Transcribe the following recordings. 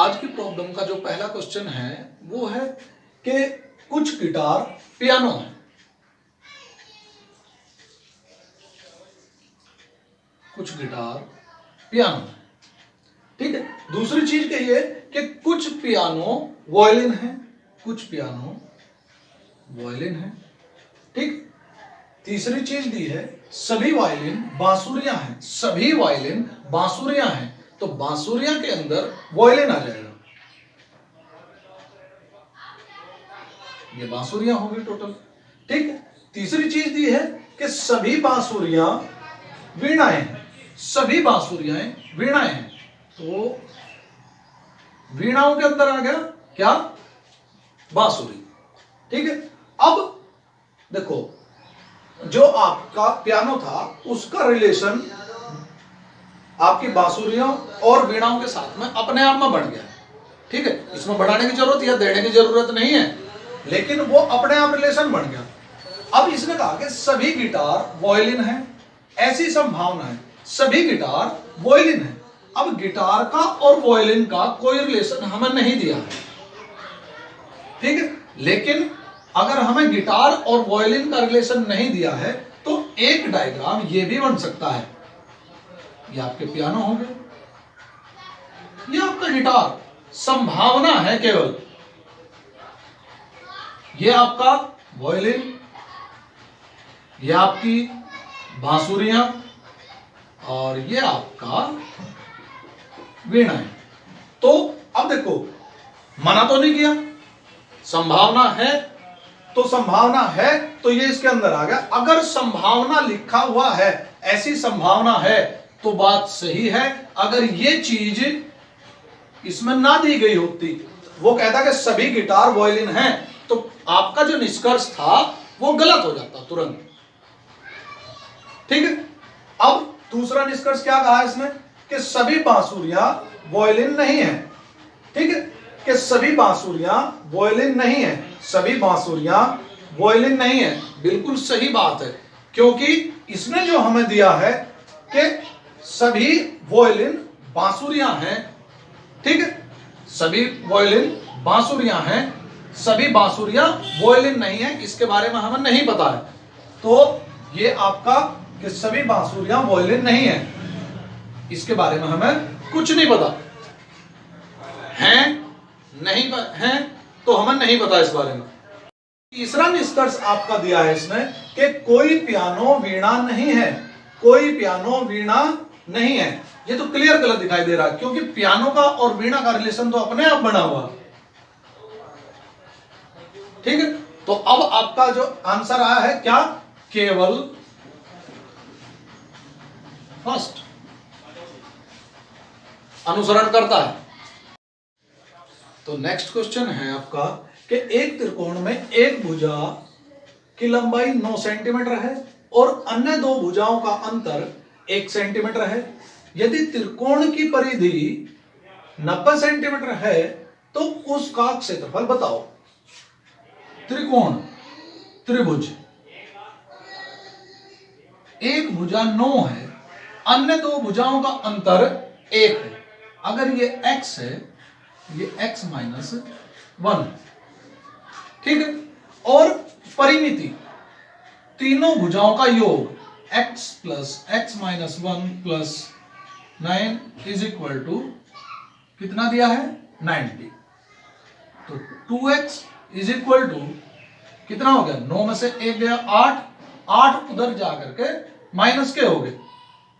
आज की प्रॉब्लम का जो पहला क्वेश्चन है वो है कि कुछ गिटार पियानो है, कुछ गिटार पियानो है, ठीक है। दूसरी चीज कहिए कि कुछ पियानो वायलिन है, कुछ पियानो वायलिन है, ठीक। तीसरी चीज दी है सभी वायलिन बांसुरियां हैं, सभी वायलिन बांसुरियां हैं, तो बांसुरियां के अंदर वायलिन आ जाएगा, ये बांसुरियां होगी टोटल, ठीक। तीसरी चीज दी है कि सभी बांसुरियां वीणाएं हैं, सभी बांसुरियां वीणाएं हैं, तो वीणाओं के अंदर आ गया क्या, बांसुरी, ठीक है। अब देखो जो आपका पियानो था उसका रिलेशन आपकी बांसुरियों और वीणाओं के साथ में अपने आप में बढ़ गया, ठीक है। इसमें बढ़ाने की जरूरत या देने की जरूरत नहीं है, लेकिन वो अपने आप रिलेशन बन गया। अब इसने कहा कि सभी गिटार वायलिन है, ऐसी संभावना है सभी गिटार वायलिन है। अब गिटार का और वायलिन का कोई रिलेशन हमें नहीं दिया है, ठीक है। लेकिन अगर हमें गिटार और वायलिन का रिलेशन नहीं दिया है तो एक डायग्राम ये भी बन सकता है, ये आपके पियानो होंगे, ये आपका गिटार, संभावना है केवल, ये आपका वायलिन, ये आपकी बांसुरियां और ये आपका वीणा है। तो अब देखो मना तो नहीं किया, संभावना है तो संभावना है तो ये इसके अंदर आ गया। अगर संभावना लिखा हुआ है, ऐसी संभावना है तो बात सही है। अगर ये चीज इसमें ना दी गई होती, वो कहता कि सभी गिटार वायलिन हैं, तो आपका जो निष्कर्ष था वो गलत हो जाता तुरंत, ठीक है। अब दूसरा निष्कर्ष क्या कहा इसने कि सभी बांसुरियां वायलिन नहीं है, ठीक है, कि सभी बांसुरियां वायलिन नहीं है, सभी बांसुरियां वायलिन नहीं है, बिल्कुल सही बात है, क्योंकि इसने जो हमें दिया है कि सभी वायलिन बांसुरियां हैं, ठीक है, सभी वायलिन बांसुरियां हैं, सभी बांसुरियां वायलिन नहीं है, इसके बारे में हमें नहीं पता है। तो ये आपका कि सभी बांसुरियां वायलिन नहीं है, इसके बारे में हमें कुछ नहीं पता है, नहीं है तो हमें नहीं पता इस बारे में। तीसरा निष्कर्ष आपका दिया है इसने कि कोई पियानो वीणा नहीं है, कोई पियानो वीणा नहीं है। ये तो क्लियर गलत दिखाई दे रहा है, क्योंकि पियानो का और वीणा का रिलेशन तो अपने आप बना हुआ, ठीक है। तो अब आपका जो आंसर आया है क्या, केवल फर्स्ट अनुसरण करता है। तो नेक्स्ट क्वेश्चन है आपका कि एक त्रिकोण में एक भुजा की लंबाई 9 सेंटीमीटर है और अन्य दो भुजाओं का अंतर 1 सेंटीमीटर है। यदि त्रिकोण की परिधि 90 सेंटीमीटर है तो उसका क्षेत्रफल बताओ। त्रिकोण, त्रिभुज, एक भुजा 9 है, अन्य दो भुजाओं का अंतर 1 है। अगर ये x है, ये x माइनस 1, ठीक है, और परिमिति तीनों भुजाओं का योग x plus x minus 1 plus 9 is equal to कितना दिया है, 90। तो 2x इज इक्वल टू कितना हो गया, 9 में से 1 गया 8, 8 उधर जाकर के माइनस के हो गए,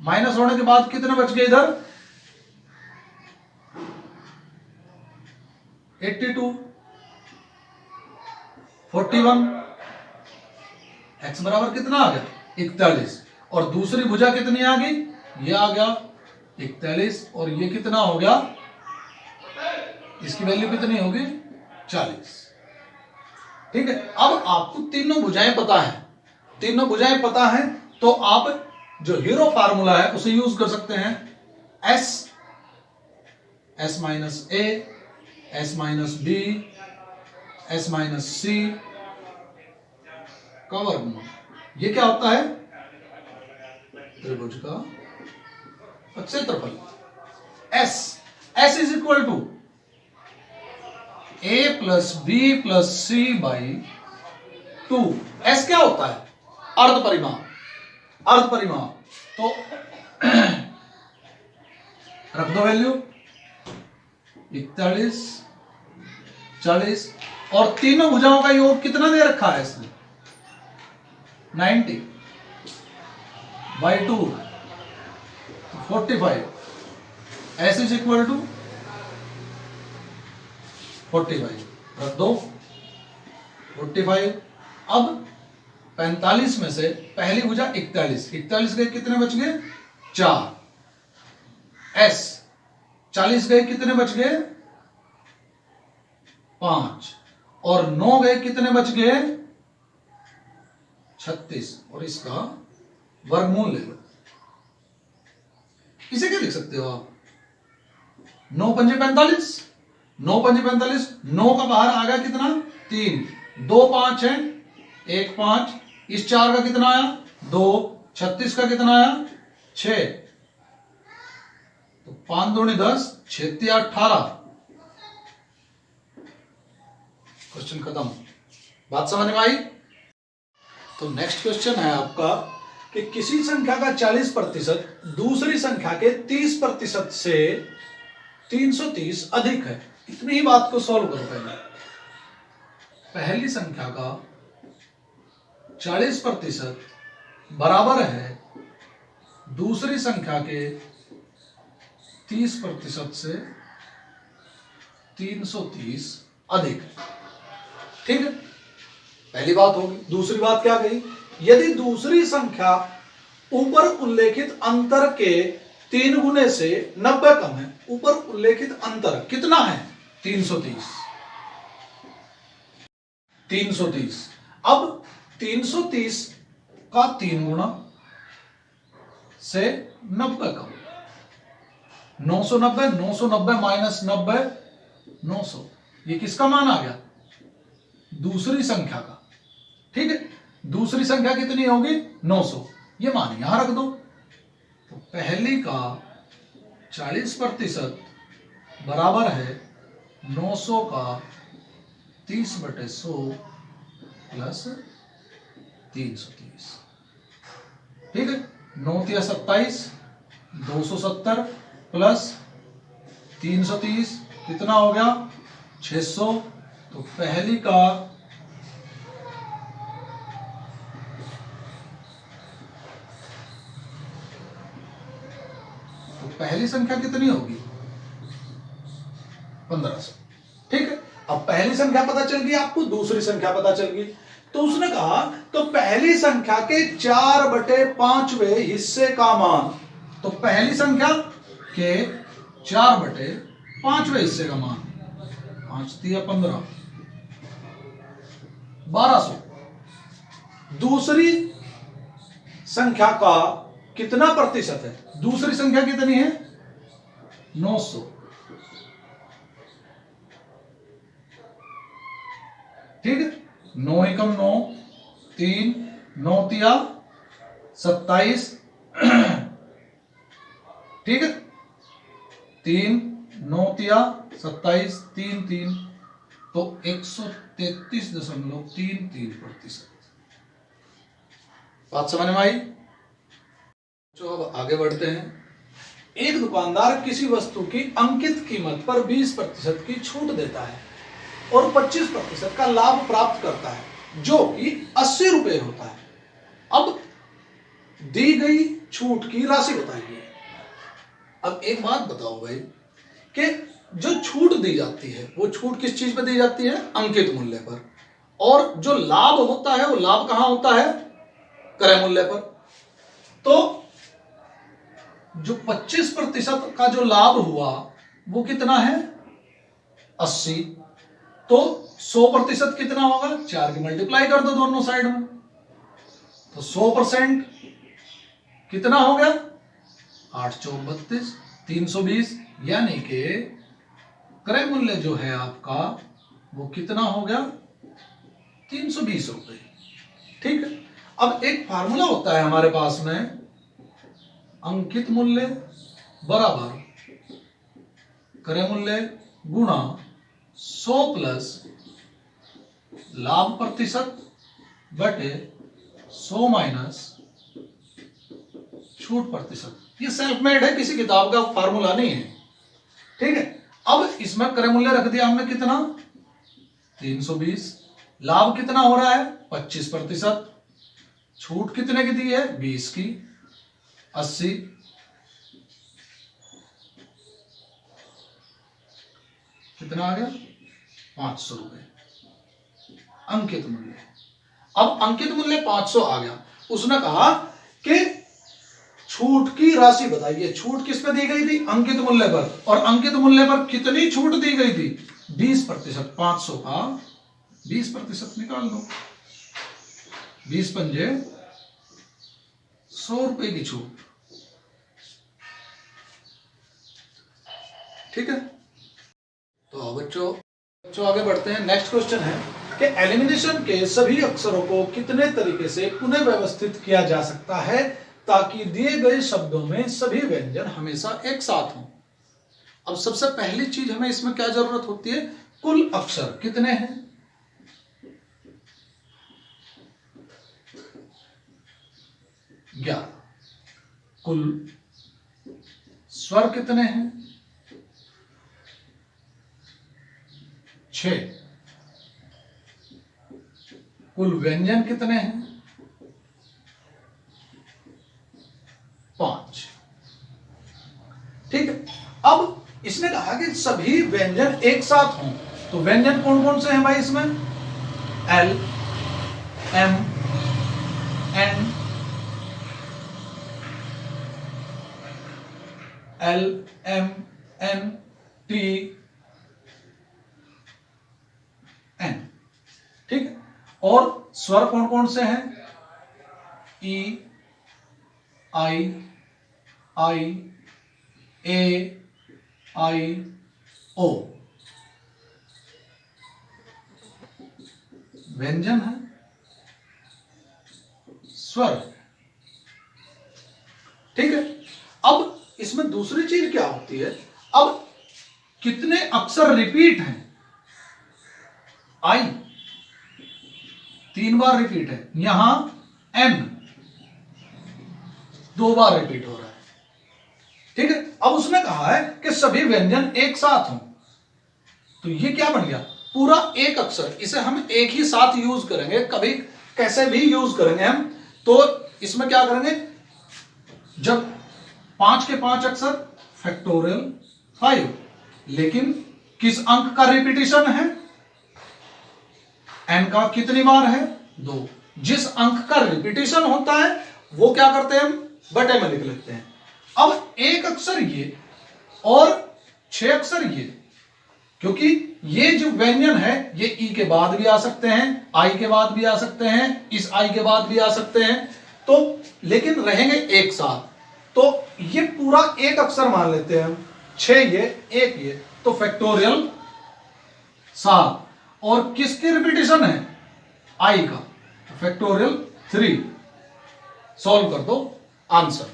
माइनस होने के बाद कितने बच गए इधर, 82, 41, x बराबर कितना आ गया, 41, और दूसरी भुजा कितनी आ गई, ये आ गया 41, और ये कितना हो गया, इसकी वैल्यू कितनी होगी, 40, ठीक है। अब आपको तीनों भुजाएं पता है, तीनों भुजाएं पता है तो आप जो हीरो फार्मूला है उसे यूज कर सकते हैं, s minus a, s minus b, s minus c का वर्गमूल। ये क्या होता है, त्रिभुज का क्षेत्रफल। s is equal to a plus B plus C by 2। S क्या होता है? अर्ध परिमाप। अर्ध परिमाप तो रख दो वैल्यू 41, 40 और तीनों भुजाओं का योग कितना दे रखा है इसने? 90 by 2 45। S is equal to 45 रख दो 45। अब 45 में से पहली भुजा 41, 41 गए कितने बच गए? 4। एस 40 गए कितने बच गए? 5 और 9 गए कितने बच गए? 36 और इसका वर्गमूल ले लो। इसे क्या लिख सकते हो आप? 9 पंजे 45, 9 पंजे 45, 9 का बाहर आ गया कितना? 3, 2 5 है, 1 5, इस 4 का कितना आया? 2, 36 का कितना आया? 6, तो 5 दूनी 10, 6 तिया 18। क्वेश्चन खत्म। बात समझ में आई? तो नेक्स्ट क्वेश्चन है आपका कि किसी संख्या का 40% दूसरी संख्या के 30% से 330 अधिक है। इतनी ही बात को सॉल्व करो। पहली संख्या का 40% बराबर है दूसरी संख्या के 30% से 330 अधिक है। ठीक है, पहली बात होगी। दूसरी बात क्या कही? यदि दूसरी संख्या ऊपर उल्लेखित अंतर के 3 गुने से 90 कम है। ऊपर उल्लेखित अंतर कितना है? 330। 330। अब 330 का 3 गुना से 90 कम, 990, 990 माइनस 90 900। ये किसका मान आ गया? दूसरी संख्या का। ठीक है, दूसरी संख्या कितनी होगी? 900। ये मान यहां रख दो। तो पहली का 40% बराबर है 900 का 30/100 प्लस 330। ठीक है, 9 तिया 27, 270 प्लस 330 कितना हो गया? 600। तो पहली का पहली संख्या कितनी होगी? 1500। ठीक है, अब पहली संख्या पता चल गई आपको, दूसरी संख्या पता चल गई। तो उसने कहा तो पहली संख्या के 4/5वें हिस्से का मान, तो पहली संख्या के 4/5वें हिस्से का मान 5 तिया 15, 1200। दूसरी संख्या का कितना प्रतिशत है? दूसरी संख्या कितनी है? 900। ठीक है, 9 एकम 9, 3, 9 तिया 27। ठीक है, 3, 9 तिया 27, 3 3, तो 133.33%। बात समझ में आई? जो अब आगे बढ़ते हैं। एक दुकानदार किसी वस्तु की अंकित कीमत पर 20% की छूट देता है और 25% का लाभ प्राप्त करता है, जो कि 80 रुपए होता है। अब दी गई छूट की राशि बताइए। अब एक बात बताओ भाई कि जो छूट दी जाती है वो छूट किस चीज पर दी जाती है? अंकित मूल्य पर। और जो लाभ होता है वो लाभ कहां होता है? क्रय मूल्य पर। तो जो 25% का जो लाभ हुआ वो कितना है? 80। तो 100% कितना होगा? 4 की मल्टीप्लाई कर दो दोनों साइड में, तो 100% कितना हो गया? 8 चौक 32, 320। यानी कि क्रय मूल्य जो है आपका वो कितना हो गया? 320 रुपए। ठीक है, अब एक फार्मूला होता है हमारे पास में, अंकित मूल्य बराबर क्रय मूल्य गुणा 100 प्लस लाभ प्रतिशत बटे 100 माइनस छूट प्रतिशत। ये सेल्फ मेड है, किसी किताब का फार्मूला नहीं है, ठीक है। अब इसमें क्रय मूल्य रख दिया हमने कितना 320, लाभ कितना हो रहा है 25%, छूट कितने की दी है 20 की, 80, कितना आ गया 500 रुपए अंकित मूल्य। अब अंकित मूल्य 500 आ गया। उसने कहा कि छूट की राशि बताइए। छूट किस पे दी गई थी अंकित मूल्य पर, और अंकित मूल्य पर कितनी छूट दी गई थी 20%। 500 का 20% निकाल दो, 20 पंजे 100 रुपए की छूट, ठीक है। तो बच्चों आगे बढ़ते हैं। नेक्स्ट क्वेश्चन है कि एलिमिनेशन के सभी अक्षरों को कितने तरीके से पुनः व्यवस्थित किया जा सकता है ताकि दिए गए शब्दों में सभी व्यंजन हमेशा एक साथ हों। अब सबसे पहली चीज हमें इसमें क्या जरूरत होती है, कुल अक्षर कितने हैं, 11। कुल स्वर कितने हैं 6। कुल व्यंजन कितने हैं 5, ठीक है। अब इसने कहा कि सभी व्यंजन एक साथ हों, तो व्यंजन कौन कौन से हैं भाई इसमें, L, M, N, L, M, N, T, N, ठीक है। और स्वर कौन कौन से हैं, ई, आई, आई, ए, आई, ओ। व्यंजन है, स्वर, ठीक है। अब इसमें दूसरी चीज क्या होती है, अब कितने अक्षर रिपीट हैं, आई 3 बार रिपीट है, यहां एन 2 बार रिपीट हो रहा है, ठीक है। अब उसने कहा है कि सभी व्यंजन एक साथ हों, तो ये क्या बन गया पूरा एक अक्षर, इसे हम एक ही साथ यूज करेंगे, कभी कैसे भी यूज करेंगे हम। तो इसमें क्या करेंगे, जब 5 के 5 अक्षर फैक्टोरियल 5, लेकिन किस अंक का रिपीटिशन है, एन का कितनी बार है 2। जिस अंक का रिपीटिशन होता है वो क्या करते हैं हम बटे में लिख लेते हैं। अब एक अक्षर ये और 6 अक्षर ये, क्योंकि ये जो व्यंजन है ये ई के बाद भी आ सकते हैं, आई के बाद भी आ सकते हैं, इस आई के बाद भी आ सकते हैं, तो लेकिन रहेंगे एक साथ, तो ये पूरा एक अक्षर मान लेते हैं हम, 6 ये 1 ये, तो फैक्टोरियल 7। और किसकी रिपीटिशन है आई का, फैक्टोरियल 3। सॉल्व कर दो आंसर,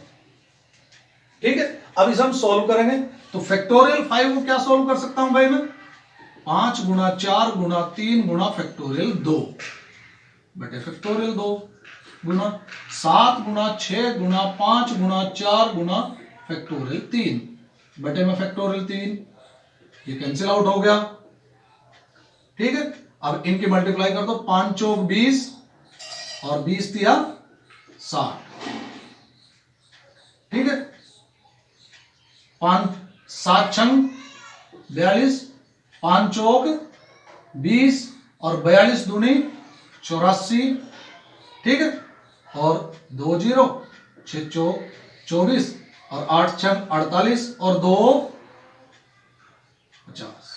ठीक है। अब इसे हम सॉल्व करेंगे, तो फैक्टोरियल 5 को क्या सॉल्व कर सकता हूं भाई मैं, 5 गुना 4 गुना 3 गुना फैक्टोरियल 2 बटे फैक्टोरियल 2 गुना 7 गुना 6 गुना 5 गुना 4 गुना फैक्टोरियल 3 बटे में फैक्टोरियल 3, ये कैंसिल आउट हो गया, ठीक है। अब इनकी मल्टीप्लाई कर दो, 5 चौक 20 और 20 दिया 60, ठीक है। 5 7 छंग 42, 5 चौक 20 और 42 दूनी 84, ठीक है। और 2 0, 6 चौक 24 और 8 छंग 48 और 2 50।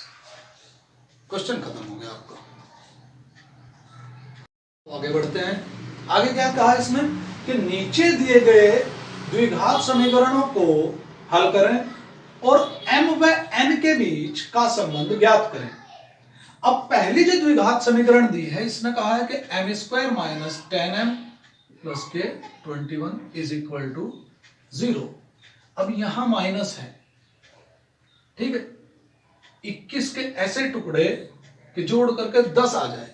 क्वेश्चन खत्म हो गया आपका। तो आगे बढ़ते हैं। आगे क्या कहा इसमें कि नीचे दिए गए द्विघात समीकरणों को हल करें और m व n के बीच का संबंध ज्ञात करें। अब पहली जो द्विघात समीकरण दी है इसने कहा है कि m² माइनस 10m प्लस के 21 इज इक्वल टू 0। अब यहां माइनस है, ठीक है, 21 के ऐसे टुकड़े कि जोड़ करके 10 आ जाए।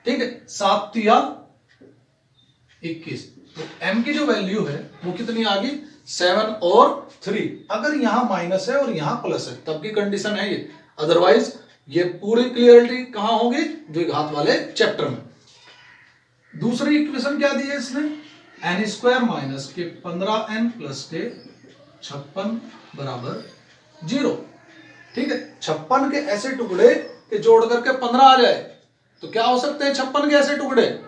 ठीक है, 7 तिया 21। तो m की जो वैल्यू है वो कितनी आ गई, 7 और 3। अगर यहां माइनस है और यहां प्लस है तब की कंडीशन है ये, अदरवाइज ये पूरी क्लियरिटी कहां होगी, द्विघात वाले चैप्टर में। दूसरी इक्वेशन क्या दी है इसने, n स्क्वायर माइनस के 15n प्लस के 56 बराबर 0। ठीक है, 56 के ऐसे टुकड़े के जोड़ करके 15 आ जाए तो क्या हो सकते हैं 56 के ऐसे टुकड़े,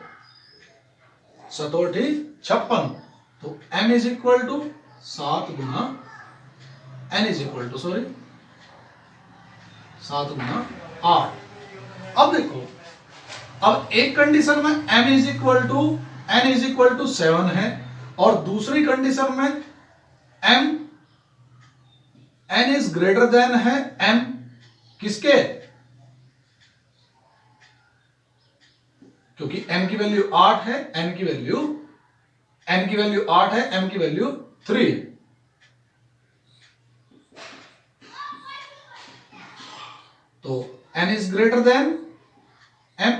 सतोठी 56। तो m इज इक्वल टू 7 गुना n इज इक्वल टू 7 गुना 8। अब देखो, अब एक कंडीशन में m is equal to n is equal to 7 है और दूसरी कंडीशन में n इज ग्रेटर देन है m किसके, क्योंकि m की वैल्यू 8 है, n की वैल्यू 8 है, m की वैल्यू 3 है। तो n is greater then m,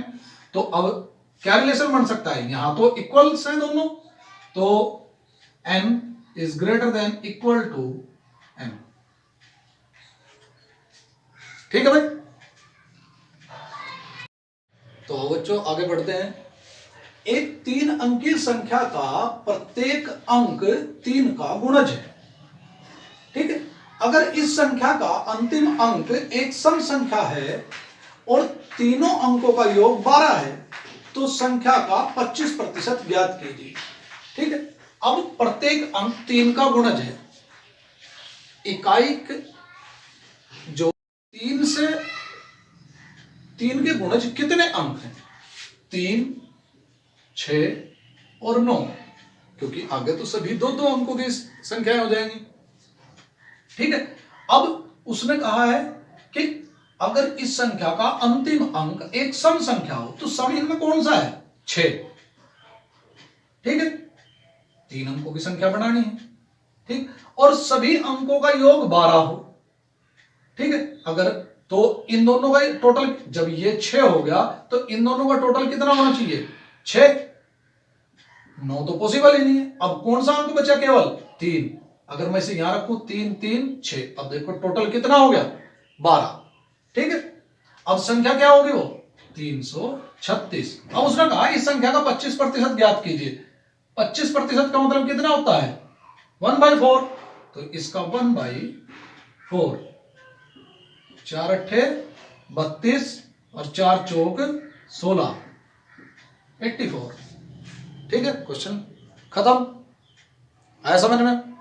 तो अब क्या रिलेशन बन सकता है, यहां तो इक्वल्स हैं दोनों, तो n is greater than equal to m। ठीक है भाई, तो बच्चों आगे बढ़ते हैं। एक 3 अंकीय संख्या का प्रत्येक अंक 3 का गुणज है। ठीक है, अगर इस संख्या का अंतिम अंक एक सम संख्या है और तीनों अंकों का योग 12 है तो संख्या का 25% ज्ञात कीजिए। ठीक है, अब प्रत्येक अंक 3 का गुणज है, इकाई जो 3 से 3 के गुणज कितने अंक हैं, 3, 6 और 9, क्योंकि आगे तो सभी दो दो अंकों की संख्याएं हो जाएंगी। ठीक है, अब उसने कहा है कि अगर इस संख्या का अंतिम अंक एक सम संख्या हो तो सम इनमें कौन सा है, 6। ठीक है, 3 अंकों की संख्या बनानी है। ठीक, और सभी अंकों का योग 12 हो। ठीक है, अगर तो इन दोनों का टोटल, जब ये 6 हो गया तो इन दोनों का टोटल कितना होना चाहिए, 6। 9 तो पॉसिबल ही नहीं है। अब कौन सा अंक बचा, केवल 3। अगर मैं इसे यहां रखूं 3 3 6, अब देखो टोटल कितना हो गया, 12। ठीक है, अब संख्या क्या होगी, वो 336। अब उसने कहा इस संख्या का 25% ज्ञात कीजिए। 25% का मतलब कितना होता है, 1/4। तो इसका 1/4, 4 अट्ठे 32 और 4 चौक 16, 84। ठीक है, क्वेश्चन खत्म। आया समझ में।